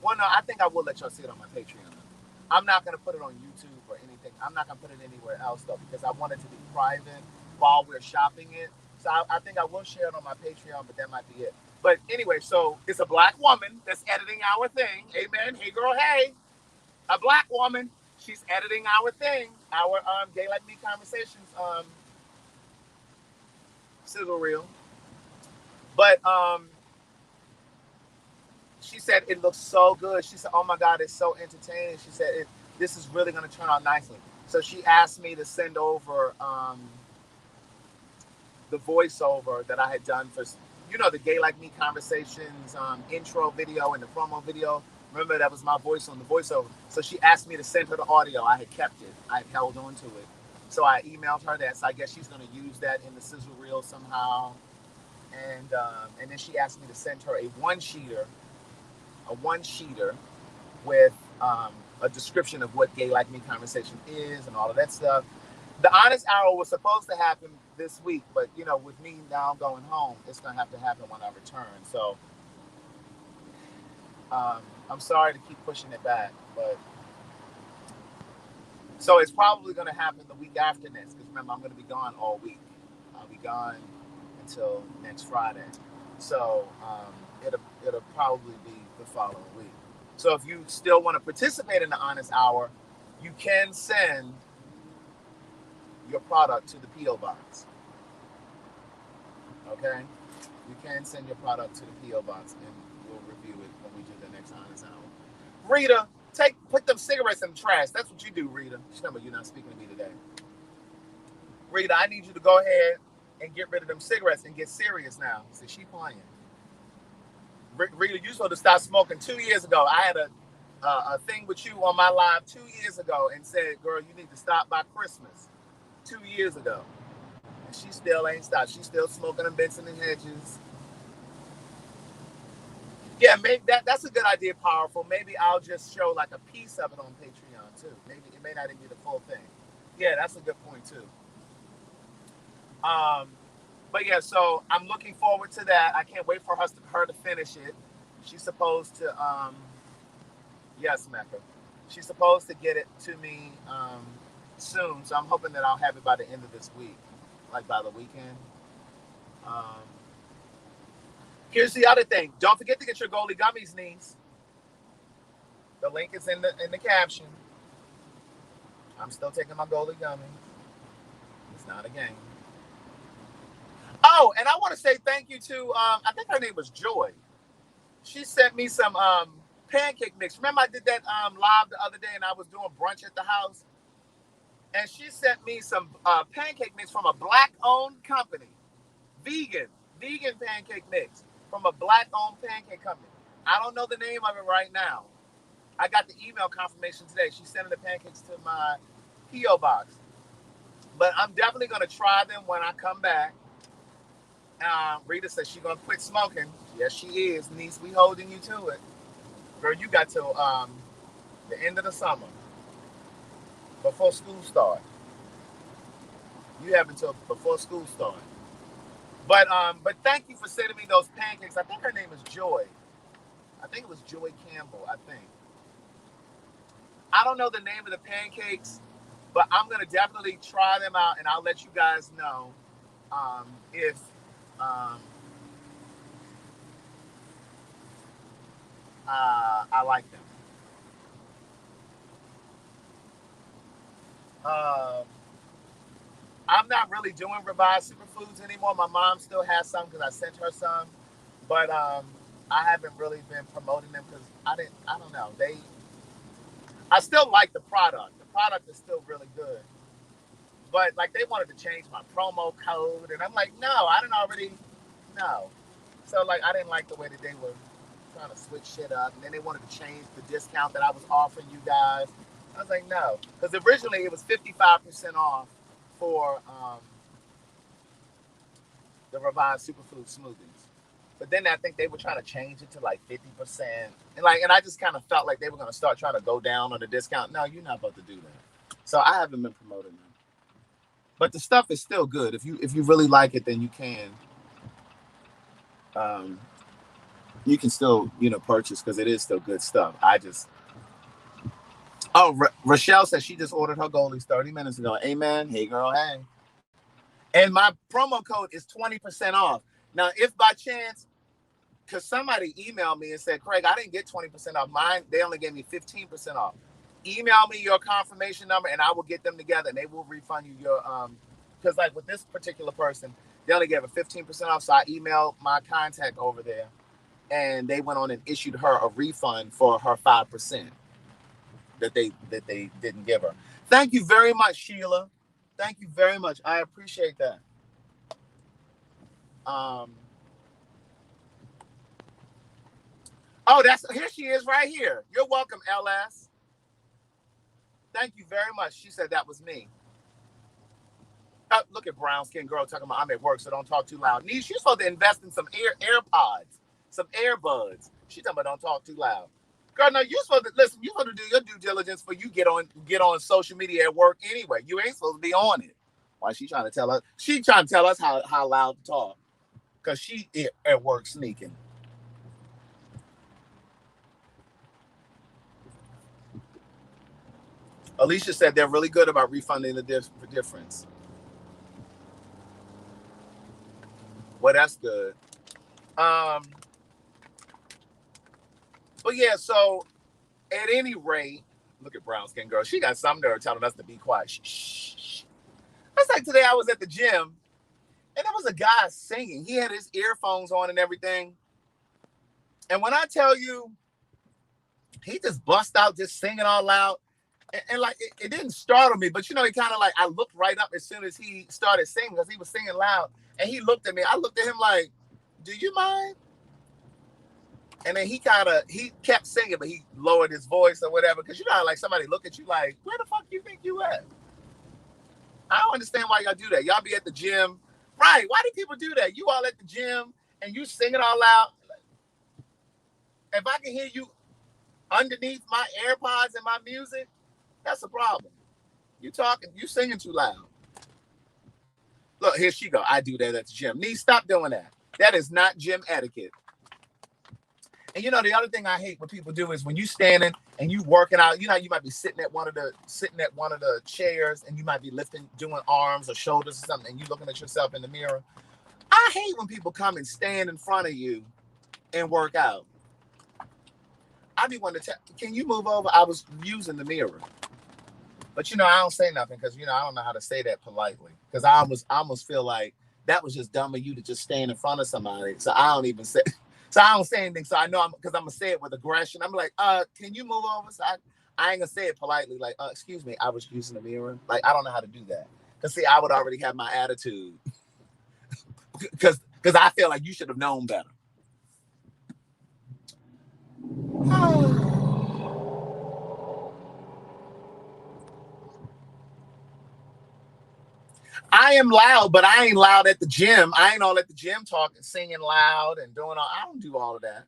Well, no, I think I will let y'all see it on my Patreon. I'm not going to put it on YouTube or anything. I'm not going to put it anywhere else, though, because I want it to be private while we're shopping it. So I think I will share it on my Patreon, but that might be it. But anyway, so it's a black woman that's editing our thing. Amen. Hey, girl, hey. A black woman. She's editing our thing. Our Gay Like Me Conversations sizzle reel. But she said it looks so good. She said, oh my God, it's so entertaining. She said, this is really going to turn out nicely. So she asked me to send over the voiceover that I had done for, you know, the Gay Like Me Conversations intro video and the promo video. Remember, that was my voice on the voiceover. So she asked me to send her the audio. I had kept it. I had held on to it. So I emailed her that. So I guess she's going to use that in the sizzle reel somehow. And then she asked me to send her a one-sheeter a one-sheeter with a description of what gay like me conversation is and all of that stuff. The honest hour was supposed to happen this week, but with me now going home, it's gonna have to happen when I return. So I'm sorry to keep pushing it back, but so it's probably gonna happen the week after next. Because remember, I'm gonna be gone all week. I'll be gone until next Friday. So it'll probably be the following week. So if you still want to participate in the honest hour, you can send your product to the P.O. box. Okay? You can send your product to the P.O. box and we'll review it when we do the next honest hour. Rita, put them cigarettes in the trash. That's what you do, Rita. Remember, you're not speaking to me today. Rita, I need you to go ahead and get rid of them cigarettes and get serious now. See, she playing. Rita, you supposed to stop smoking 2 years ago. I had a thing with you on my live 2 years ago and said, girl, you need to stop by Christmas 2 years ago. And she still ain't stopped. She's still smoking them Benson and Hedges. Yeah, maybe that's a good idea, Powerful. Maybe I'll just show like a piece of it on Patreon too. Maybe it may not even be the full thing. Yeah, that's a good point too. But yeah, so I'm looking forward to that. I can't wait for her to finish it. She's supposed to, yes, Mecca. She's supposed to get it to me soon. So I'm hoping that I'll have it by the end of this week, like by the weekend. Here's the other thing. Don't forget to get your Goldie Gummies, niece. The link is in the caption. I'm still taking my Goldie Gummy. It's not a game. Oh, and I want to say thank you to, I think her name was Joy. She sent me some pancake mix. Remember I did that live the other day and I was doing brunch at the house? And she sent me some pancake mix from a black-owned company. Vegan pancake mix from a black-owned pancake company. I don't know the name of it right now. I got the email confirmation today. She's sending the pancakes to my P.O. box. But I'm definitely going to try them when I come back. Rita says she's going to quit smoking. Yes, she is. Niece, we holding you to it. Girl, you got till the end of the summer. Before school starts. You have until before school starts. But thank you for sending me those pancakes. I think her name is Joy. I think it was Joy Campbell, I think. I don't know the name of the pancakes, but I'm going to definitely try them out, and I'll let you guys know if I like them. I'm not really doing revised superfoods anymore. My mom still has some because I sent her some, but I haven't really been promoting them because I don't know. I still like the product. The product is still really good, but like they wanted to change my promo code, and I'm like, no, I didn't already know. So like I didn't like the way that they were trying to switch shit up, and then they wanted to change the discount that I was offering you guys. I was like, no, because originally it was 55% off for the revised superfood smoothies, but then I think they were trying to change it to like 50%, and I just kind of felt like they were going to start trying to go down on the discount. No, you're not about to do that. So I haven't been promoting them, but the stuff is still good. If you really like it, then you can still purchase because it is still good stuff. Rochelle says she just ordered her Goldies 30 minutes ago. Amen. Hey, girl. Hey. And my promo code is 20% off. Now, if by chance, because somebody emailed me and said, Craig, I didn't get 20% off. Mine, they only gave me 15% off. Email me your confirmation number, and I will get them together, and they will refund you your, because like with this particular person, they only gave a 15% off, so I emailed my contact over there, and they went on and issued her a refund for her 5%. That they didn't give her. Thank you very much, Sheila. Thank you very much. I appreciate that. Oh, here she is right here. You're welcome, LS. Thank you very much. She said that was me. Look at brown skin girl talking about I'm at work, so don't talk too loud. Niece, you're supposed to invest in some AirPods, some earbuds. She talking about don't talk too loud. Girl, no, you supposed to listen. You supposed to do your due diligence for you get on social media at work anyway. You ain't supposed to be on it. Why she trying to tell us? She trying to tell us how loud to talk because she at work sneaking. Alicia said they're really good about refunding the difference. Well, that's good. Um, but yeah, so at any rate, look at brown skin girl. She got some nerve telling us to be quiet. Shh. That's like today I was at the gym and there was a guy singing. He had his earphones on and everything. And when I tell you, he just bust out just singing all loud. And like it didn't startle me, but you know, he kind of like I looked right up as soon as he started singing because he was singing loud. And he looked at me. I looked at him like, do you mind? And then he kept singing, but he lowered his voice or whatever. Because you know how like somebody look at you like, where the fuck you think you at? I don't understand why y'all do that. Y'all be at the gym. Right. Why do people do that? You all at the gym and you singing all loud. If I can hear you underneath my AirPods and my music, that's a problem. You singing too loud. Look, here she go. I do that at the gym. Nee, stop doing that. That is not gym etiquette. And you know, the other thing I hate when people do is when you standing and you working out, you know, you might be sitting at one of the chairs and you might be doing arms or shoulders or something, and you looking at yourself in the mirror. I hate when people come and stand in front of you and work out. I be wanting to tell, can you move over? I was using the mirror. But you know, I don't say nothing because you know I don't know how to say that politely. Because I almost feel like that was just dumb of you to just stand in front of somebody. So I don't even say. So I don't say anything. So I know because I'm gonna say it with aggression. I'm like, can you move over? So I ain't gonna say it politely. Like, excuse me, I was using the mirror. Like I don't know how to do that. Cause see, I would already have my attitude. Because I feel like you should have known better. I am loud, but I ain't loud at the gym. I ain't all at the gym talking, singing loud and doing all. I don't do all of that.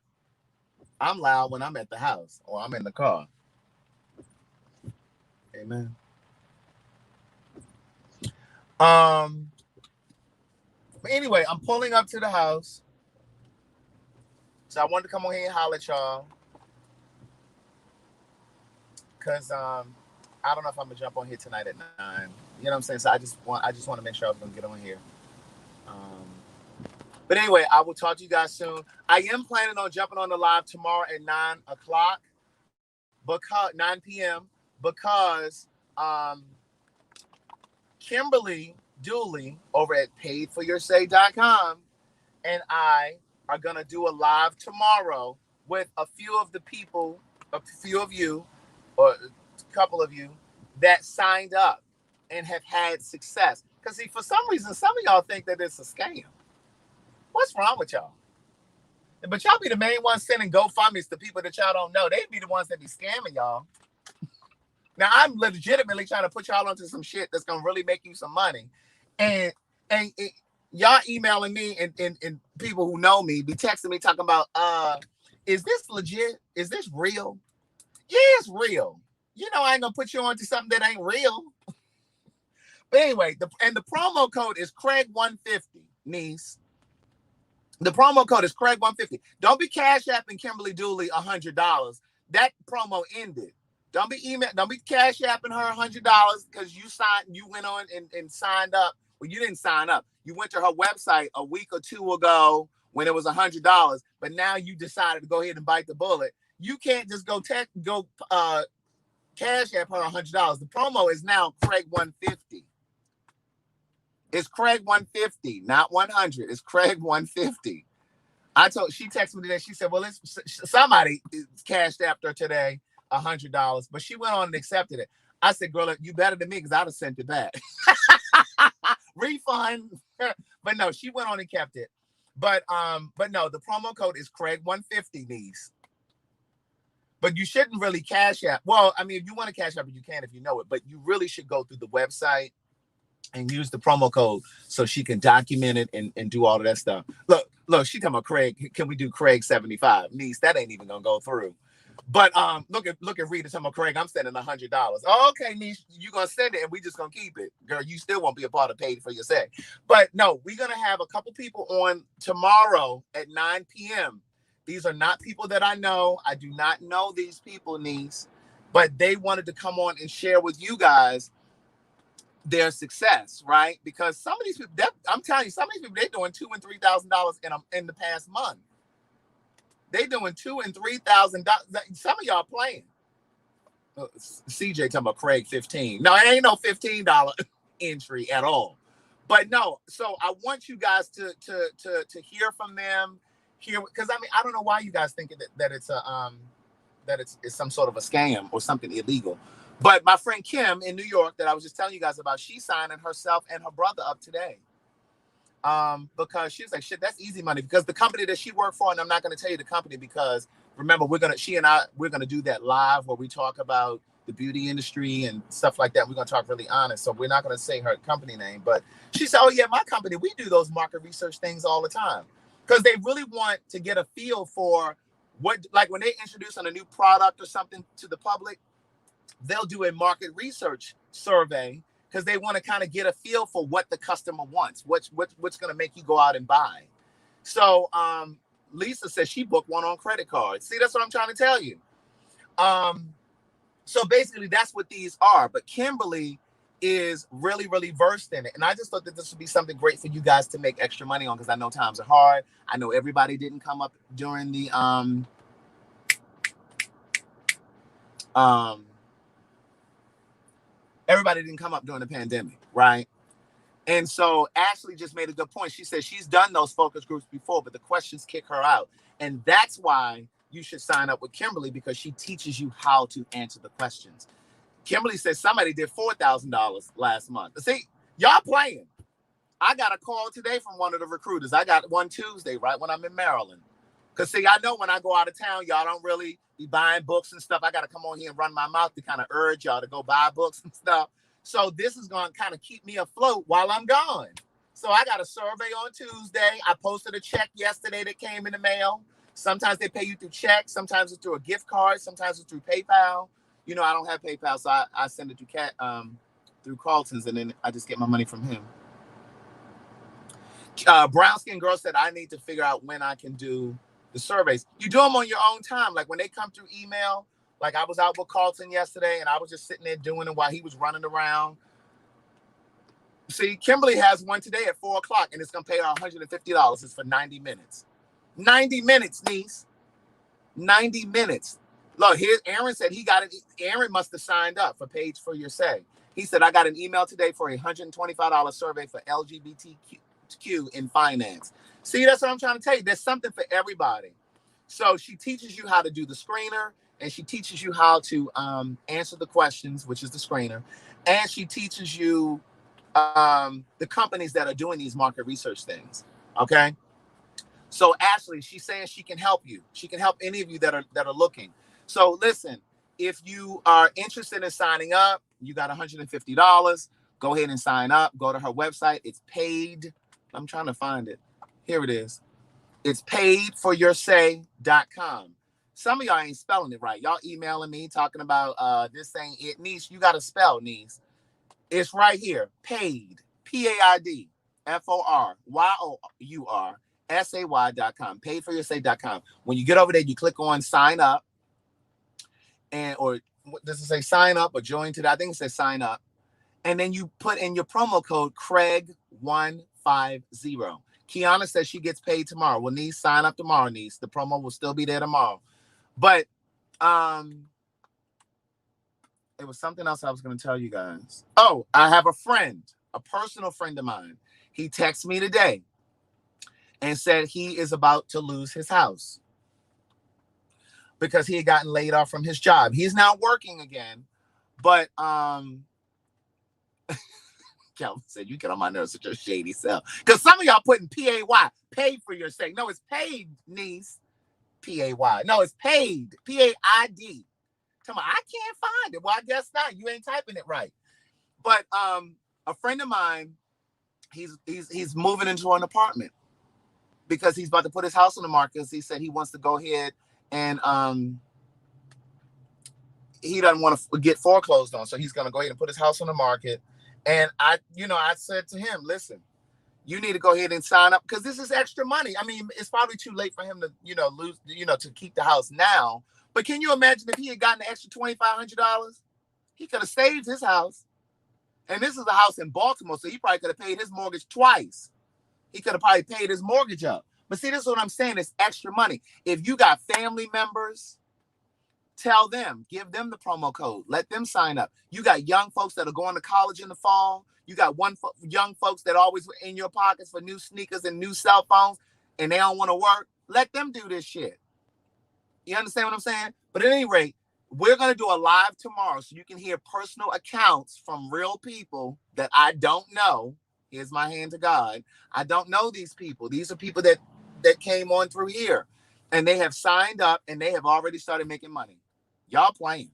I'm loud when I'm at the house or I'm in the car. Amen. But anyway, I'm pulling up to the house. So I wanted to come on here and holler at y'all. Cause I don't know if I'm gonna jump on here tonight at 9. You know what I'm saying? So I just want to make sure I was gonna get on here. But anyway, I will talk to you guys soon. I am planning on jumping on the live tomorrow at 9 o'clock, because 9 p.m. because Kimberly Dooley over at paidforyoursay.com and I are gonna do a live tomorrow with a few of you, or a couple of you that signed up and have had success. Because see, for some reason, some of y'all think that it's a scam. What's wrong with y'all? But y'all be the main ones sending GoFundMe's to people that y'all don't know. They be the ones that be scamming y'all. Now, I'm legitimately trying to put y'all onto some shit that's going to really make you some money. And y'all emailing me and people who know me be texting me talking about, is this legit? Is this real? Yeah, it's real. You know, I ain't going to put you onto something that ain't real. But anyway, the promo code is Craig150, niece. The promo code is Craig150. Don't be Cash Apping Kimberly Dooley $100. That promo ended. Don't be Cash Apping her $100 because you went on and signed up. Well, you didn't sign up. You went to her website a week or two ago when it was $100, but now you decided to go ahead and bite the bullet. You can't just go Cash App her $100. The promo is now Craig150. It's Craig150, not 100. It's Craig150. She texted me today. She said, well, somebody cashed after her today $100, but she went on and accepted it. I said, girl, you better than me because I'd have sent it back. Refund. But no, she went on and kept it. But no, the promo code is Craig150, niece. But you shouldn't really Cash App. Well, I mean, if you want to Cash App, you can if you know it, but you really should go through the website and use the promo code so she can document it and do all of that stuff. Look, Look, she talking about Craig. Can we do Craig 75? Niece, that ain't even gonna go through. But look at Rita talking about Craig. I'm sending $100. Okay, niece, you gonna send it, and we just gonna keep it, girl. You still won't be a part of paid for your say. But no, we're gonna have a couple people on tomorrow at 9 p.m. These are not people that I know. I do not know these people, niece, but they wanted to come on and share with you guys their success, right? Because some of these people, I'm telling you, some of these people, they're doing $2,000 and $3,000 in the past month. They doing $2,000 and $3,000. Some of y'all playing. CJ talking about Craig 15. No, it ain't no $15 entry at all. But no, so I want you guys to hear from them. Hear, because I mean, I don't know why you guys think that it's it's some sort of a scam or something illegal. But my friend Kim in New York that I was just telling you guys about, she's signing herself and her brother up today. Because she's like, shit, that's easy money. Because the company that she worked for, and I'm not going to tell you the company because remember, we're gonna do that live where we talk about the beauty industry and stuff like that. We're gonna talk really honest, so we're not going to say her company name. But she said, oh yeah, my company, we do those market research things all the time because they really want to get a feel for what, like when they introduce on a new product or something to the public, they'll do a market research survey because they want to kind of get a feel for what the customer wants, what's going to make you go out and buy. So Lisa says she booked one on credit cards. See, that's what I'm trying to tell you. So basically that's what these are. But Kimberly is really, really versed in it. And I just thought that this would be something great for you guys to make extra money on because I know times are hard. I know everybody didn't come up during the everybody didn't come up during the pandemic, right? And so Ashley just made a good point. She said she's done those focus groups before, but the questions kick her out. And that's why you should sign up with Kimberly because she teaches you how to answer the questions. Kimberly said somebody did $4,000 last month. See, y'all playing. I got a call today from one of the recruiters. I got one Tuesday, right, when I'm in Maryland. Because, see, I know when I go out of town, y'all don't really be buying books and stuff. I got to come on here and run my mouth to kind of urge y'all to go buy books and stuff. So this is going to kind of keep me afloat while I'm gone. So I got a survey on Tuesday. I posted a check yesterday that came in the mail. Sometimes they pay you through check. Sometimes it's through a gift card. Sometimes it's through PayPal. You know, I don't have PayPal, so I send it through Carlton's, and then I just get my money from him. Brown Skin Girl said, I need to figure out when I can do the surveys. You do them on your own time. Like when they come through email, like I was out with Carlton yesterday and I was just sitting there doing it while he was running around. See, Kimberly has one today at 4:00 and it's going to pay her $150. It's for 90 minutes. 90 minutes, niece. 90 minutes. Look, here, Aaron said he got it. Aaron must have signed up for Page for Your Say. He said, I got an email today for a $125 survey for LGBTQ in finance. See, that's what I'm trying to tell you. There's something for everybody. So she teaches you how to do the screener, and she teaches you how to answer the questions, which is the screener, and she teaches you the companies that are doing these market research things. Okay. So Ashley, she's saying she can help you. She can help any of you that are looking. So listen, if you are interested in signing up, you got $150. Go ahead and sign up. Go to her website. It's paid. I'm trying to find it. Here it is. It's paidforyoursay.com. Some of y'all ain't spelling it right. Y'all emailing me talking about this ain't it. Niece, you got to spell, niece. It's right here. Paid. PAID. FORYOURSAY.com. Paidforyoursay.com. When you get over there, you click on sign up. Or does it say sign up or join today? I think it says sign up. And then you put in your promo code Craig150. Kiana says she gets paid tomorrow. Well, niece, sign up tomorrow, niece. The promo will still be there tomorrow. But it was something else I was going to tell you guys. Oh, I have a friend, a personal friend of mine. He texted me today and said he is about to lose his house because he had gotten laid off from his job. He's now working again, but Calvin said, you get on my nerves with your shady self. Because some of y'all putting P-A-Y, paid for your sake. No, it's paid, niece. P-A-Y. No, it's paid. P-A-I-D. Tell me, I can't find it. Well, I guess not. You ain't typing it right. But a friend of mine, he's moving into an apartment because he's about to put his house on the market. He said he wants to go ahead and he doesn't want to get foreclosed on, so he's going to go ahead and put his house on the market. And I said to him, listen, you need to go ahead and sign up because this is extra money. I mean, it's probably too late for him to, lose, to keep the house now. But can you imagine if he had gotten an extra $2,500? He could have saved his house. And this is a house in Baltimore, so he probably could have paid his mortgage twice. He could have probably paid his mortgage up. But see, this is what I'm saying. It's extra money. If you got family members, tell them, give them the promo code. Let them sign up. You got young folks that are going to college in the fall. You got young folks that are always in your pockets for new sneakers and new cell phones, and they don't want to work. Let them do this shit. You understand what I'm saying? But at any rate, we're going to do a live tomorrow so you can hear personal accounts from real people that I don't know. Here's my hand to God. I don't know these people. These are people that came on through here, and they have signed up, and they have already started making money. Y'all playing.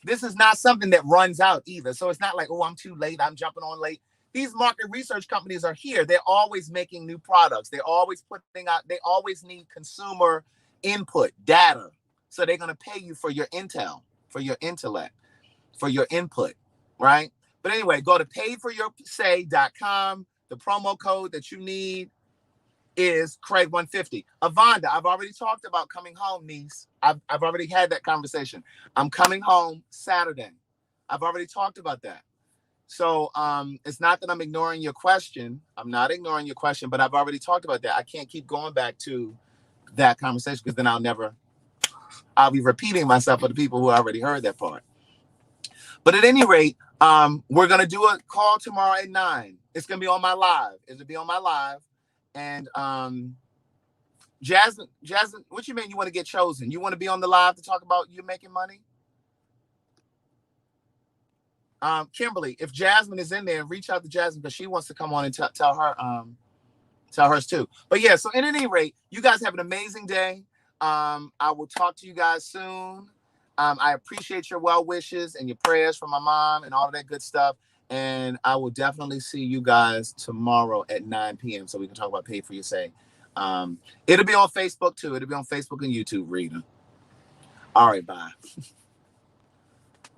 This is not something that runs out either. So it's not like, oh, I'm too late, I'm jumping on late. These market research companies are here. They're always making new products. They're always putting out, they always need consumer input, data. So they're going to pay you for your intel, for your intellect, for your input, right? But anyway, go to paidforyoursay.com. The promo code that you need is Craig150. Avonda, I've already talked about coming home, niece. I've already had that conversation. I'm coming home Saturday. I've already talked about that. So it's not that I'm ignoring your question. I'm not ignoring your question, but I've already talked about that. I can't keep going back to that conversation because then I'll be repeating myself for the people who already heard that part. But at any rate, we're going to do a call tomorrow at 9. It's going to be on my live. It'll be on my live. And Jasmine, what you mean you want to get chosen? You want to be on the live to talk about you making money? Kimberly, if Jasmine is in there, reach out to Jasmine because she wants to come on and tell hers too. But yeah, so at any rate, you guys have an amazing day. I will talk to you guys soon. I appreciate your well wishes and your prayers for my mom and all of that good stuff. And I will definitely see you guys tomorrow at 9 p.m. so we can talk about Pay for Your Say. It'll be on Facebook too. It'll be on Facebook and YouTube, Rita. All right, bye.